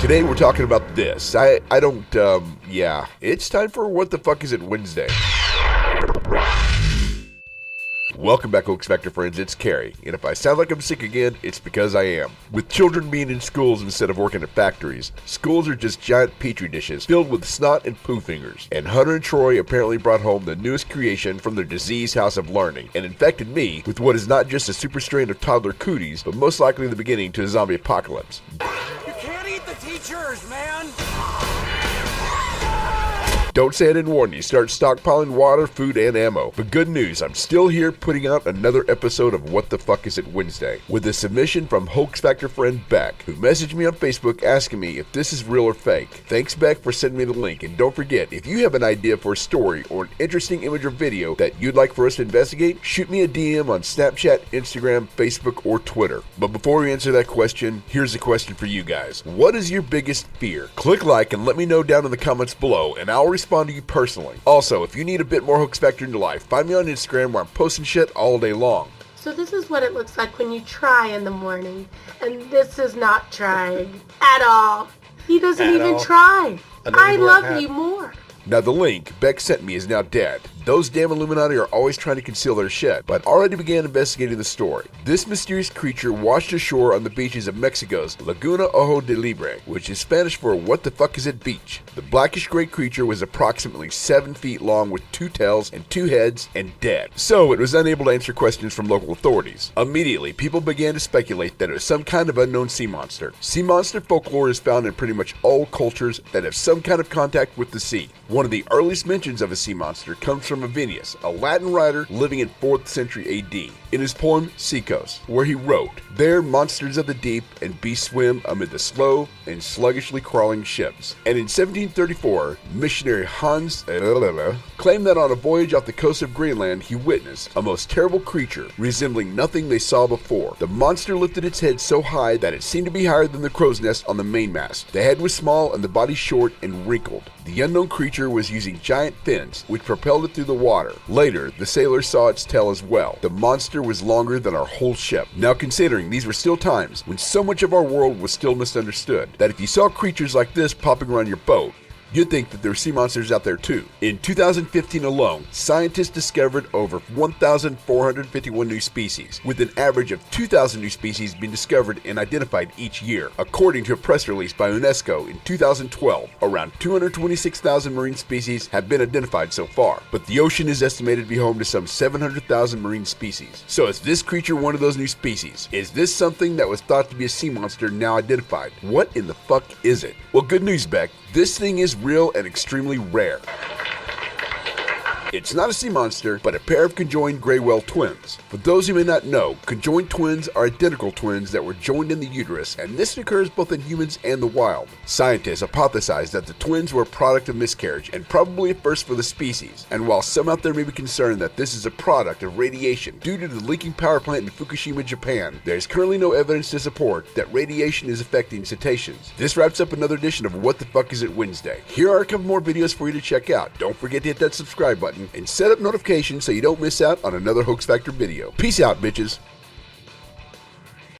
Today we're talking about this. Yeah. It's time for What the Fuck Is It Wednesday. Welcome back, Hoax Factor Friends. It's Cary, and if I sound like I'm sick again, it's because I am. With children being in schools instead of working at factories, schools are just giant petri dishes filled with snot and poo fingers. And Hunter and Troy apparently brought home the newest creation from their diseased house of learning, and infected me with what is not just a super strain of toddler cooties, but most likely the beginning to a zombie apocalypse. You can't eat the teachers, man! Don't say I didn't warn you. Start stockpiling water, food, and ammo. But good news, I'm still here putting out another episode of What the Fuck Is It Wednesday, with a submission from Hoax Factor friend Beck, who messaged me on Facebook asking me if this is real or fake. Thanks, Beck, for sending me the link, and don't forget, if you have an idea for a story or an interesting image or video that you'd like for us to investigate, shoot me a DM on Snapchat, Instagram, Facebook, or Twitter. But before we answer that question, here's a question for you guys. What is your biggest fear? Click like and let me know down in the comments below, and I'll respond to you personally. Also, if you need a bit more Hoax Factor in your life, find me on Instagram where I'm posting shit all day long. So this is what it looks like when you try in the morning, and this is not trying at all. He doesn't even try. I love you more. Now the link Beck sent me is now dead. Those damn Illuminati are always trying to conceal their shit, but already began investigating the story. This mysterious creature washed ashore on the beaches of Mexico's Laguna Ojo de Libre, which is Spanish for what the fuck is it beach. The blackish gray creature was approximately 7 feet long with 2 tails and 2 heads and dead. So it was unable to answer questions from local authorities. Immediately, people began to speculate that it was some kind of unknown sea monster. Sea monster folklore is found in pretty much all cultures that have some kind of contact with the sea. One of the earliest mentions of a sea monster comes from Avienus, a Latin writer living in 4th century AD, in his poem Seacos, where he wrote, "There monsters of the deep and beasts swim amid the slow and sluggishly crawling ships." And in 1734, missionary Hans claimed that on a voyage off the coast of Greenland, he witnessed a most terrible creature resembling nothing they saw before. The monster lifted its head so high that it seemed to be higher than the crow's nest on the mainmast. The head was small and the body short and wrinkled. The unknown creature was using giant fins, which propelled it through the water. Later, the sailors saw its tail as well. The monster was longer than our whole ship. Now considering these were still times when so much of our world was still misunderstood, that if you saw creatures like this popping around your boat, you'd think that there were sea monsters out there too. In 2015 alone, scientists discovered over 1,451 new species, with an average of 2,000 new species being discovered and identified each year. According to a press release by UNESCO in 2012, around 226,000 marine species have been identified so far, but the ocean is estimated to be home to some 700,000 marine species. So is this creature one of those new species? Is this something that was thought to be a sea monster now identified? What in the fuck is it? Well, good news, Beck. This thing is real and extremely rare. It's not a sea monster, but a pair of conjoined gray whale twins. For those who may not know, conjoined twins are identical twins that were joined in the uterus, and this occurs both in humans and the wild. Scientists hypothesize that the twins were a product of miscarriage and probably a first for the species. And while some out there may be concerned that this is a product of radiation due to the leaking power plant in Fukushima, Japan, there is currently no evidence to support that radiation is affecting cetaceans. This wraps up another edition of What the Fuck Is It Wednesday. Here are a couple more videos for you to check out. Don't forget to hit that subscribe button and set up notifications so you don't miss out on another Hoax Factor video. Peace out, bitches.